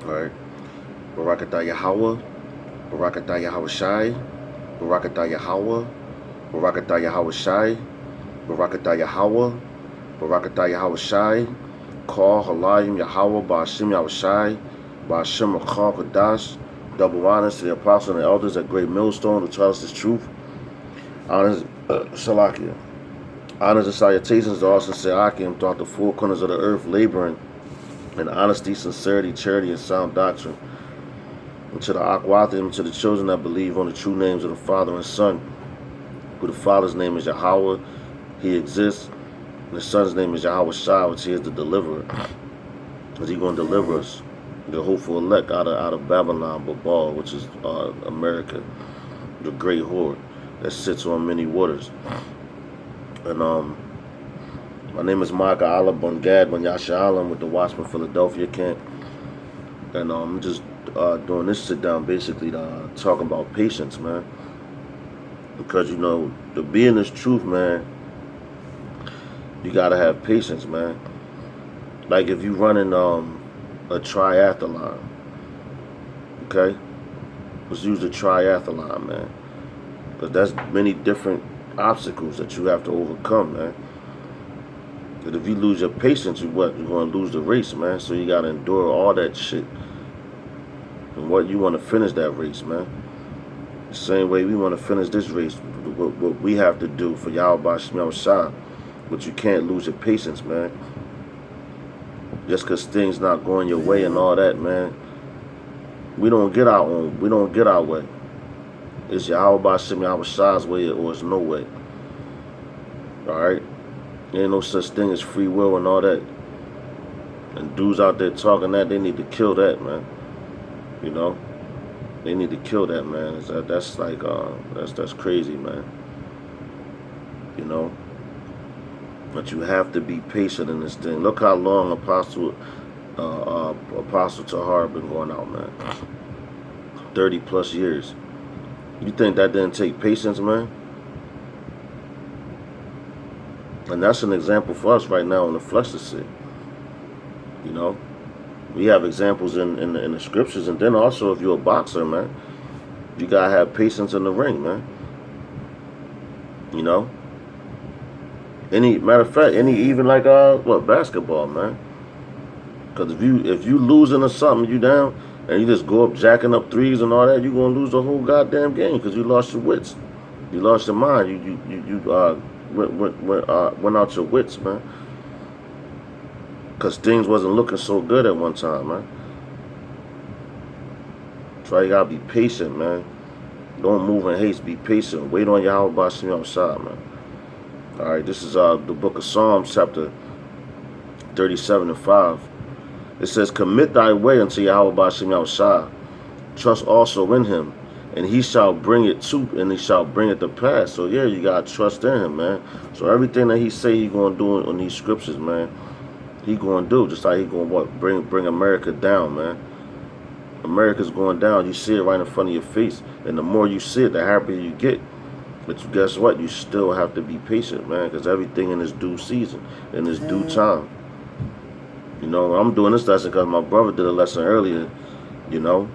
All right. Barakatah Yahweh, Barakatah Yahweh Shai, Barakatah Yahweh, Barakatah Yahweh Shai, Barakatah Yahweh, Barakatah Yahweh Shai, Call Halayim Yahweh, Ba'ashim Yahweh Shai, Ba'ashim Rakal Kadash. Double honors to the apostles and the elders at Great Millstone who tell us this truth. Honors, Salakia. Honors and salutations to all sincere Akim throughout the four corners of the earth, laboring in honesty, sincerity, charity, and sound doctrine. And to the Akwathim, and to the children that believe on the true names of the Father and Son, who the Father's name is Yahweh, he exists, and the Son's name is Yahweh Shai, which he is the deliverer. Because he's going to deliver us, the hopeful elect, out of Babylon, Babal, which is America, the great horde that sits on many waters. And my name is Micah Allah Bungad Ben Yasha Alam with the Watchman Philadelphia camp. And I'm just doing this sit down basically to talk about patience, man. Because, you know, to be in this truth, man, you gotta have patience, man. Like if you running a triathlon, okay? Let's use a triathlon, man. Because that's many different obstacles that you have to overcome, man. Because if you lose your patience, you're going to lose the race, man. So you got to endure all that shit. And what you want to finish that race, man. The same way we want to finish this race, what we have to do for Yahweh Shemel Shah. But you can't lose your patience, man. Just because things not going your way and all that, man. We don't get our own. We don't get our way. It's Yahweh Shemel Shah's way or it's no way. Alright? Ain't no such thing as free will and all that. And dudes out there talking that, they need to kill that, man. You know? They need to kill that, man. That's like, that's crazy, man. You know? But you have to be patient in this thing. Look how long Apostle Tahar been going out, man. 30 plus years. You think that didn't take patience, man? And that's an example for us right now in the flesh to see. You know? We have examples in the scriptures. And then also if you're a boxer, man, you got to have patience in the ring, man. You know? Matter of fact, even like, basketball, man. Because if you losing or something, you down, and you just go up jacking up threes and all that, you're going to lose the whole goddamn game because you lost your wits. You lost your mind. You went out your wits, man. Because things wasn't looking so good at one time, man. That's why you got to be patient, man. Don't move in haste. Be patient. Wait on Yahweh Bashim outside, man. Alright, this is the book of Psalms, chapter 37 and 5. It says, commit thy way unto Yahweh Bashim Yahushua. Trust also in him, and he shall bring it to pass. So yeah, you gotta trust in him, man. So everything that he say he gonna do on these scriptures, man, he gonna do. Just like he gonna bring America down, man. America's going down. You see it right in front of your face, and the more you see it, the happier you get. But guess what? You still have to be patient, man, because everything in its due season, in its due time. You know, I'm doing this lesson because my brother did a lesson earlier, you know,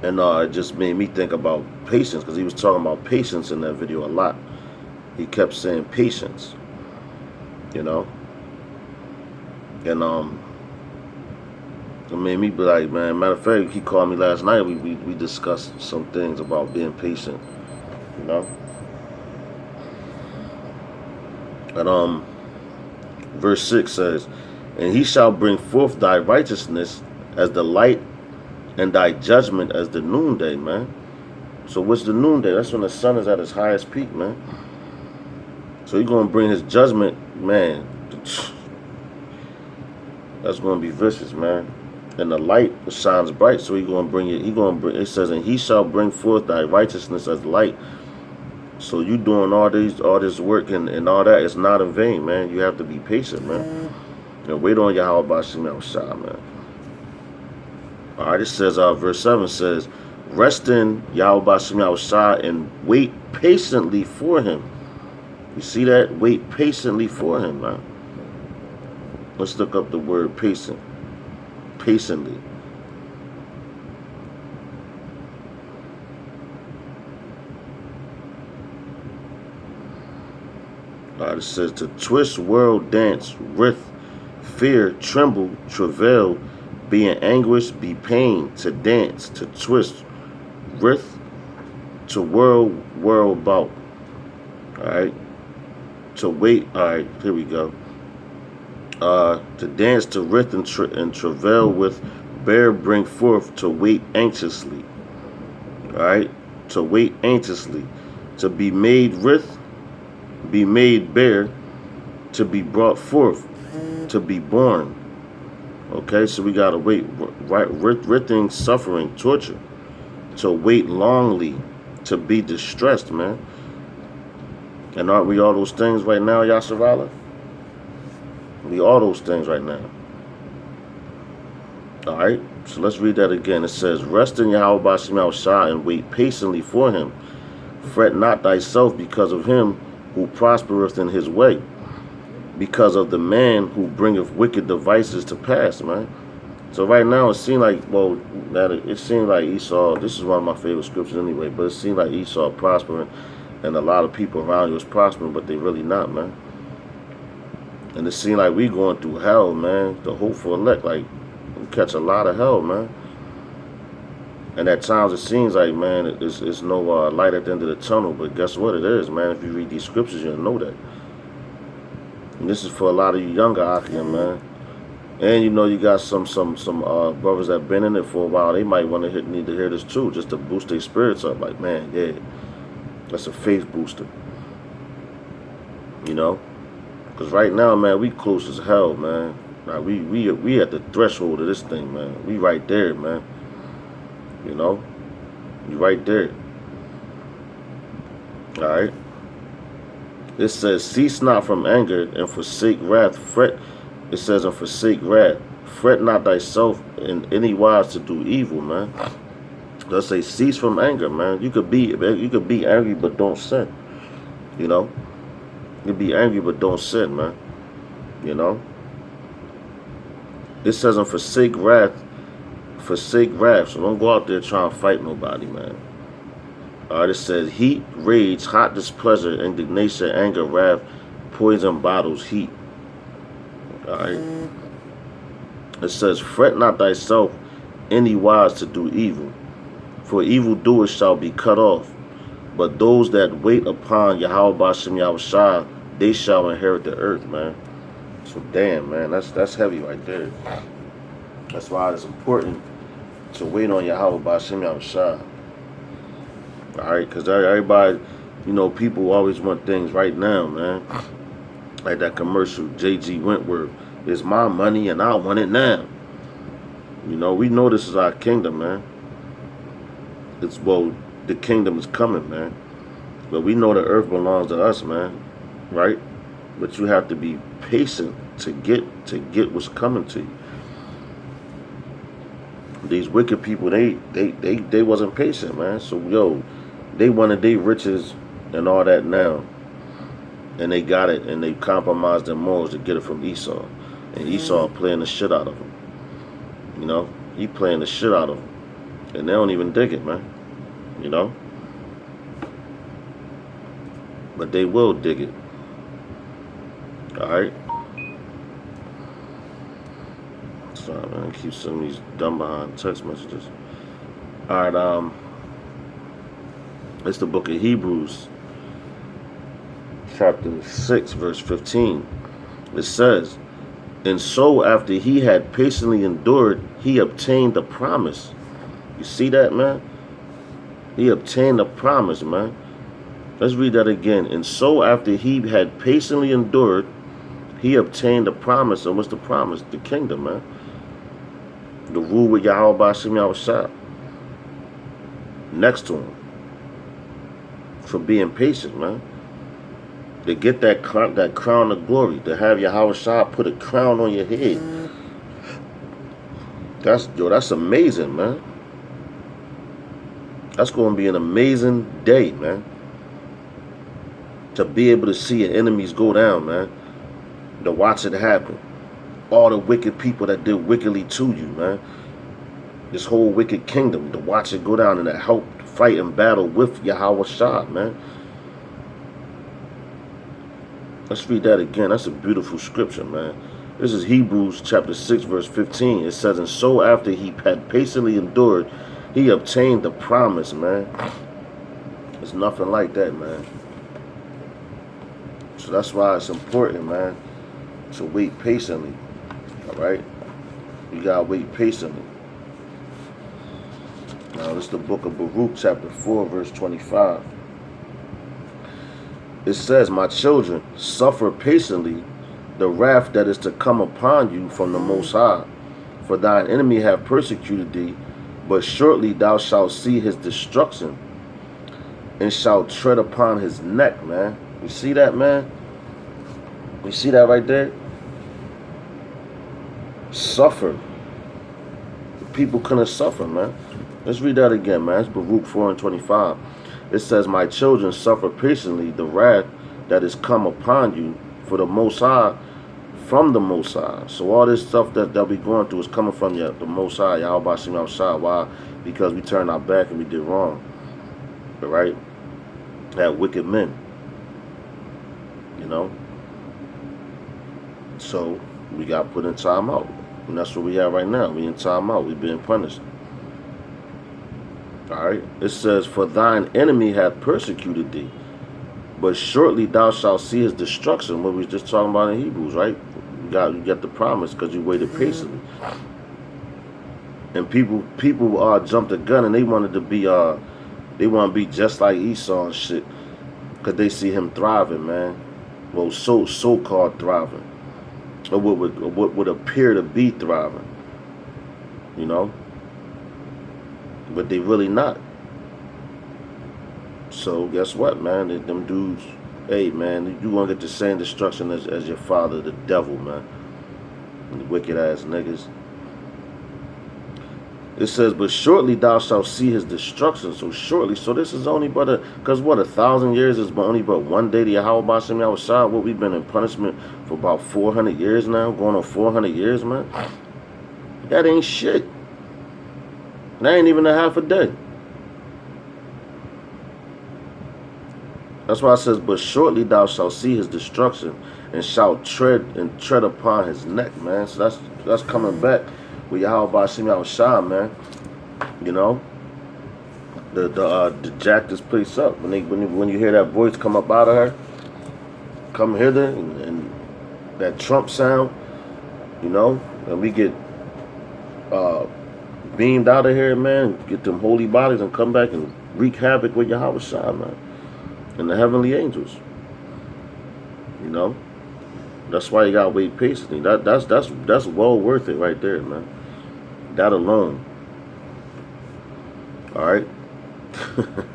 and it just made me think about patience, because he was talking about patience in that video a lot. He kept saying patience, you know, and it made me be like, man, matter of fact, he called me last night. We discussed some things about being patient, you know. And verse 6 says, and he shall bring forth thy righteousness as the light, and thy judgment as the noonday, man. So what's the noonday? That's when the sun is at its highest peak, man. So he's going to bring his judgment, man. That's going to be vicious, man. And the light shines bright, so he's going to bring it. It says, and he shall bring forth thy righteousness as light. So you doing all this work and all that, it's not in vain, man. You have to be patient, man. And wait on Yahweh Bashim Yahushua, man. Alright, it says, verse 7 says, rest in Yahweh Bashim Yahushua and wait patiently for him. You see that? Wait patiently for him, man. Let's look up the word patient. Patiently. It says to twist, whirl, dance, writhe, fear, tremble, travail, be in anguish, be pain, to dance, to twist, writhe, to whirl, whirl about. Alright? To wait, alright, here we go. To dance, to writhe, and travail with, bear, bring forth, to wait anxiously. Alright? To wait anxiously. To be made writhe, be made bare, to be brought forth, to be born. Okay, so we gotta wait, right? Writhing, suffering, torture. To wait longly, to be distressed, man. And aren't we all those things right now, Yasserala? We all those things right now. Alright, so let's read that again. It says, rest in Yahweh B'Shem Yahushua and wait patiently for him. Fret not thyself because of him who prospereth in his way, because of the man who bringeth wicked devices to pass, man. So right now it seemed like, well, it seemed like Esau, this is one of my favorite scriptures anyway, but it seemed like Esau prospering, and a lot of people around you was prospering, but they really not, man. And it seemed like we going through hell, man. The hopeful elect, like, we catch a lot of hell, man. And at times it seems like, man, it's no light at the end of the tunnel, but guess what it is, man? If you read these scriptures, you'll know that. And this is for a lot of you younger out here, man. And you know you got some brothers that been in it for a while. They might need to hear this too, just to boost their spirits up. Like, man, yeah, that's a faith booster. You know, because right now, man, we close as hell, man. Like, we at the threshold of this thing, man. We right there, man. You know, you right there. All right. It says, cease not from anger and forsake wrath. Fret. It says, and forsake wrath. Fret not thyself in any wise to do evil, man. Let's say, cease from anger, man. You could be angry, but don't sin. You know, you could be angry, but don't sin, man. You know. It says, and forsake wrath. Forsake wrath. So don't go out there trying to fight nobody, man. Alright, it says heat, rage, hot displeasure, indignation, anger, wrath, poison, bottles, heat. Alright. It says, fret not thyself any wise to do evil, for evildoers shall be cut off. But those that wait upon Yahweh B'Shem Yahushua, they shall inherit the earth, man. So damn, man, that's heavy right there. That's why it's important to wait on Yahweh B'Shem Yahushua. Alright, because everybody, you know, people always want things right now, man. Like that commercial, J.G. Wentworth, it's my money and I want it now. You know, we know this is our kingdom, man. Well, the kingdom is coming, man. But we know the earth belongs to us, man. Right? But you have to be patient to get what's coming to you. These wicked people, they wasn't patient, man. So, yo, they wanted their riches and all that now. And they got it, and they compromised their morals to get it from Esau. And Esau playing the shit out of them. You know? He playing the shit out of them. And they don't even dig it, man. You know? But they will dig it. Alright? Sorry, man. I keep sending these dumb behind text messages. Alright, it's the book of Hebrews, chapter 6, verse 15. It says, and so after he had patiently endured, he obtained the promise. You see that, man? He obtained the promise, man. Let's read that again. And so after he had patiently endured, he obtained the promise. And what's the promise? The kingdom, man. The rule with Yahweh B'Shem Yahushua. Next to him. For being patient, man. To get that crown of glory. To have Yahushua put a crown on your head. That's amazing, man. That's going to be an amazing day, man. To be able to see your enemies go down, man. To watch it happen. All the wicked people that did wickedly to you, man. This whole wicked kingdom. To watch it go down and to help fight and battle with Yahushua, man. Let's read that again. That's a beautiful scripture, man. This is Hebrews chapter 6, verse 15. It says, and so after he had patiently endured, he obtained the promise, man. It's nothing like that, man. So that's why it's important, man, to wait patiently. All right? You gotta wait patiently. Now, this is the book of Baruch, chapter 4, verse 25. It says, my children, suffer patiently the wrath that is to come upon you from the Most High. For thine enemy have persecuted thee, but shortly thou shalt see his destruction, and shalt tread upon his neck, man. You see that, man? You see that right there? Suffer. People couldn't suffer, man. Let's read that again, man. It's Baruch 4 and 25. It says, my children, suffer patiently the wrath that is come upon you for the Most High, from the Most High. So all this stuff that we going through is coming from the Most High, Yahweh Shem Yahushua. Why? Because we turned our back and we did wrong. Right? Had wicked men. You know? So we got put in time out. And that's what we have right now. We in time out. We being punished. Alright? It says, for thine enemy hath persecuted thee, but shortly thou shalt see his destruction. What we was just talking about in Hebrews, right? You got the promise because you waited patiently. And people jumped the gun and they wanted to be they want to be just like Esau and shit, because they see him thriving, man. Well, so-called thriving, or what would appear to be thriving, you know, but they really not. So guess what, man? Them dudes, hey, man, you gonna get the same destruction as your father, the devil, man. And the wicked ass niggas. It says, but shortly thou shalt see his destruction. So shortly, so this is only but because what, 1,000 years is only but one day to Yahweh Shem Yahushua. What, we've been in punishment for about 400 years now, going on 400 years, man. That ain't shit. That ain't even a half a day. That's why it says, but shortly thou shalt see his destruction, and shalt tread upon his neck, man. So that's coming back with Yahweh Shem Yahushua, man. You know, the jack this place up when you hear that voice come up out of her, come hither, and that trump sound, you know, and we get beamed out of here, man. Get them holy bodies and come back and wreak havoc with Yahweh Shah, man, and the heavenly angels. You know, that's why you gotta wait patiently. That's well worth it right there, man. That alone. All right.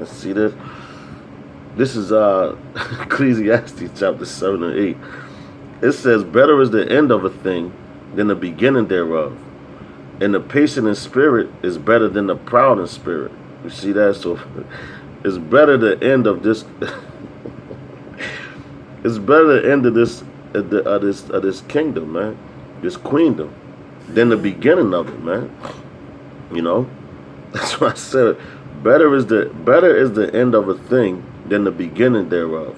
See this? This is Ecclesiastes chapter 7 and 8. It says, better is the end of a thing than the beginning thereof, and the patient in spirit is better than the proud in spirit. You see that? So it's better the end of this. It's better the end of this kingdom, man, this queendom, than the beginning of it, man. You know, that's why I said better is the end of a thing than the beginning thereof,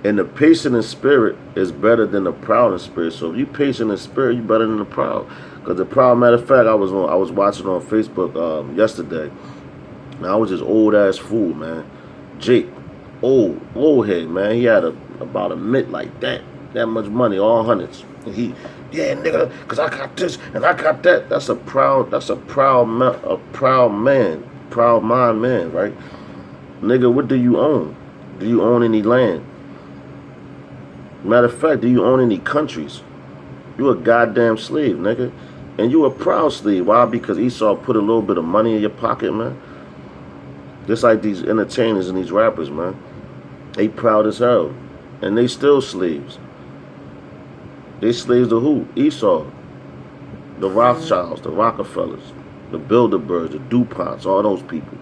and the patient in spirit is better than the proud in spirit. So if you patient in spirit, you better than the proud. Because the proud, matter of fact, I was watching on Facebook yesterday. Now I was this old ass fool, man. Jake, old head, man. He had about a mitt like that much money, all hundreds. And he, yeah, nigga, cause I got this and I got that. That's a proud man, proud mind man, right? Nigga, what do you own? Do you own any land? Matter of fact, do you own any countries? You a goddamn slave, nigga. And you a proud slave. Why? Because Esau put a little bit of money in your pocket, man. Just like these entertainers and these rappers, man. They proud as hell. And they still slaves. They slaves to who? Esau. The Rothschilds, the Rockefellers, the Bilderbergs, the DuPonts, all those people.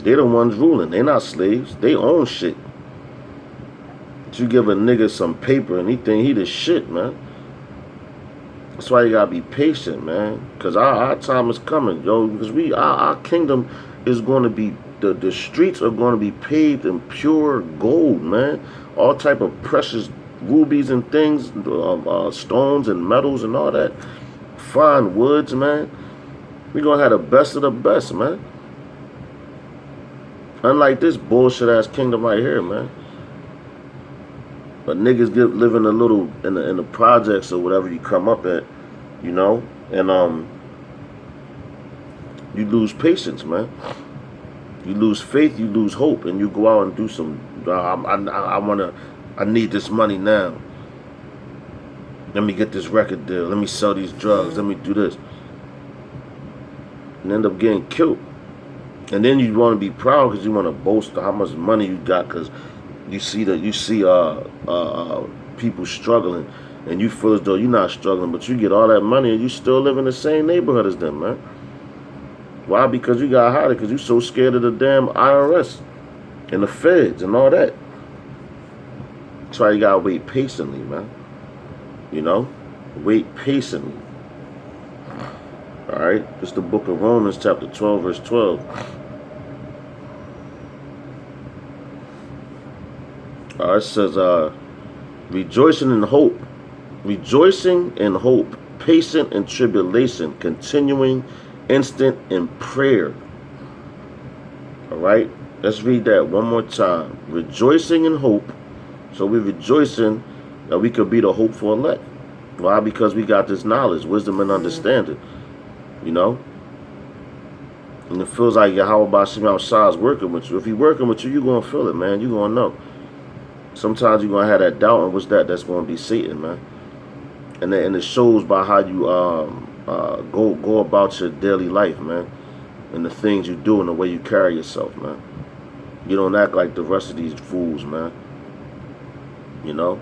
They're the ones ruling. They're not slaves. They own shit. But you give a nigga some paper and he think he the shit, man. That's why you gotta be patient, man. Because our time is coming, yo. Because our kingdom is going to be the streets are going to be paved in pure gold, man. All type of precious rubies and things, stones and metals and all that. Fine woods, man. We're going to have the best of the best, man. Unlike this bullshit ass kingdom right here, man. But niggas living a little in the projects or whatever you come up at, you know, and you lose patience, man. You lose faith, you lose hope, and you go out and do some. I need this money now. Let me get this record deal. Let me sell these drugs. Let me do this, and end up getting killed. And then you want to be proud because you want to boast how much money you got because you see people struggling, and you feel as though you're not struggling, but you get all that money and you still live in the same neighborhood as them, man. Why? Because you got hired, because you're so scared of the damn IRS and the feds and all that. That's why you gotta wait patiently, man. You know? Wait patiently. Alright? It's the book of Romans, chapter 12, verse 12. It says, rejoicing in hope, patient in tribulation, continuing instant in prayer. Alright? Let's read that one more time. Rejoicing in hope. So we're rejoicing that we could be the hopeful elect. Why? Because we got this knowledge, wisdom, and understanding. You know? And it feels like Yahweh Bashim outside is working with you. If he's working with you, you're going to feel it, man. You're going to know. Sometimes you're going to have that doubt, and what's that? That's going to be Satan, man. And it shows by how you go about your daily life, man, and the things you do and the way you carry yourself, man. You don't act like the rest of these fools, man. You know,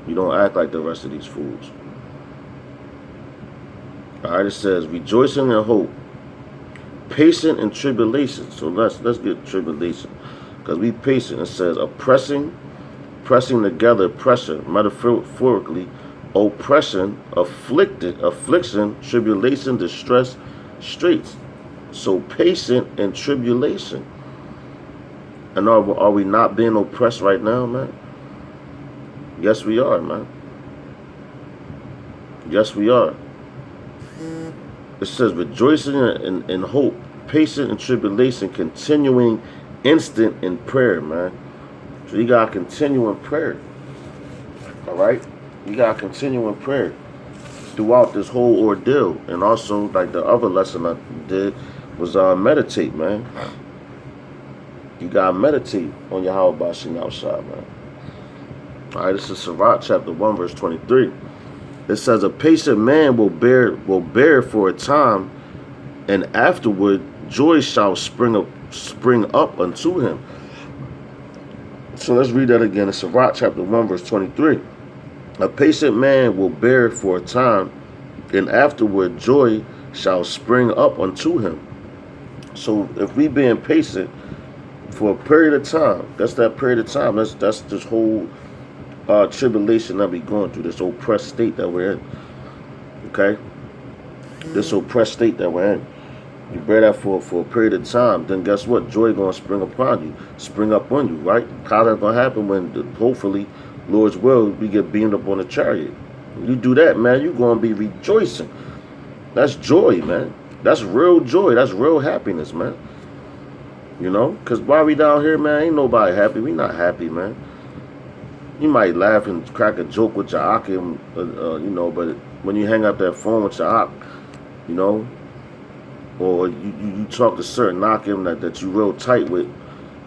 you don't act like the rest of these fools. All right, it says rejoicing in hope, patient in tribulation. So let's get tribulation, because we patient. It says pressing together, pressure, metaphorically. Oppression, affliction, tribulation, distress, straits. So patient in tribulation. And are we not being oppressed right now, man? Yes, we are, man. Yes, we are. It says rejoicing in hope, patient in tribulation, continuing instant in prayer, man. So you gotta continue in prayer. All right? You gotta continue in prayer throughout this whole ordeal. And also, like the other lesson I did was meditate, man. You gotta meditate on Yahweh Bashim outside, man. Alright, this is Sirach chapter 1, verse 23. It says, a patient man will bear for a time, and afterward joy shall spring up unto him. So let's read that again. It's Sirach chapter 1, verse 23. A patient man will bear for a time, and afterward joy shall spring up unto him. So if we being patient for a period of time, that's that period of time. That's this whole tribulation that we going through, this oppressed state that we're in. Okay? This oppressed state that we're in. You bear that for a period of time, then guess what? Joy gonna spring upon you, spring up on you, right? How's that gonna happen when hopefully, Lord's will, we get beamed up on a chariot? When you do that, man, you're gonna be rejoicing. That's joy, man. That's real joy. That's real happiness, man. You know? Because while we down here, man, ain't nobody happy. We not happy, man. You might laugh and crack a joke with your akim, you know, but when you hang up that phone with your ak, you know, or you talk to certain akim that you real tight with,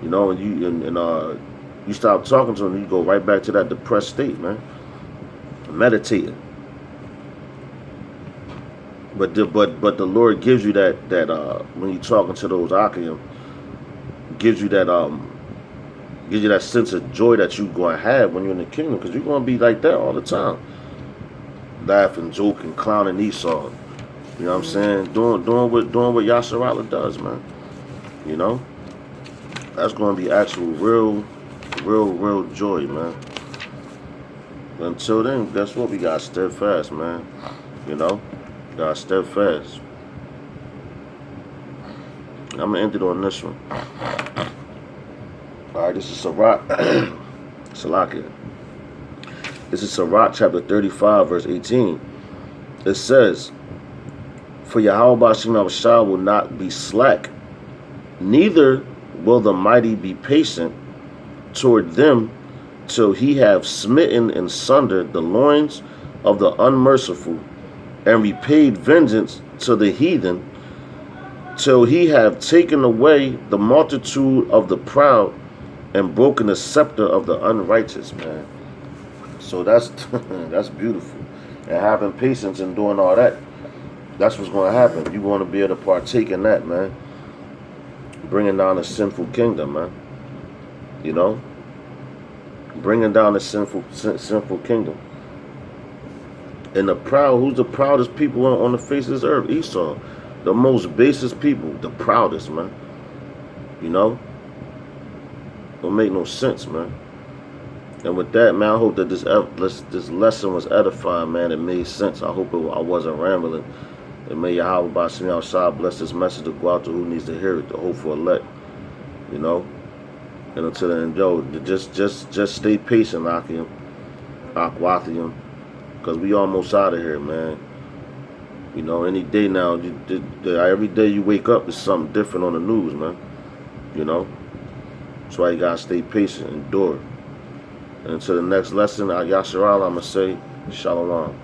you know, and you stop talking to them, you go right back to that depressed state, man. Meditating. But the Lord gives you that when you're talking to those akim, gives you that sense of joy that you're going to have when you're in the kingdom, because you're going to be like that all the time. Laughing, joking, clowning Esau. You know what I'm saying? Doing what Yasser does, man. You know? That's going to be actual real joy, man. But until then, guess what? We got steadfast, man. You know? Got steadfast. I'm going to end it on this one. Alright, this is Sirach. Salakia. This is Sirach chapter 35, verse 18. It says, for Yahweh Ba'ashem Yahushua will not be slack, neither will the mighty be patient toward them, till he have smitten and sundered the loins of the unmerciful, and repaid vengeance to the heathen, till he have taken away the multitude of the proud, and broken the scepter of the unrighteous, man. So that's that's beautiful. And having patience and doing all that, that's what's going to happen. You're going to be able to partake in that, man. Bringing down a sinful kingdom, man. You know? Bringing down a sinful kingdom. And the proud, who's the proudest people on the face of this earth? Esau. The most basest people. The proudest, man. You know? Don't make no sense, man. And with that, man, I hope that this lesson was edifying, man. It made sense. I hope I wasn't rambling. And may Yahweh Ba'ashem Yahushua bless this message to go out to who needs to hear it, the hopeful elect. You know? And until then, yo, just stay patient, Akim. Akwathium. Because we almost out of here, man. You know, any day now, every day you wake up, there's something different on the news, man. You know? That's why you gotta stay patient, endure. And until the next lesson, Yasharal, I'm going to say, Shalom.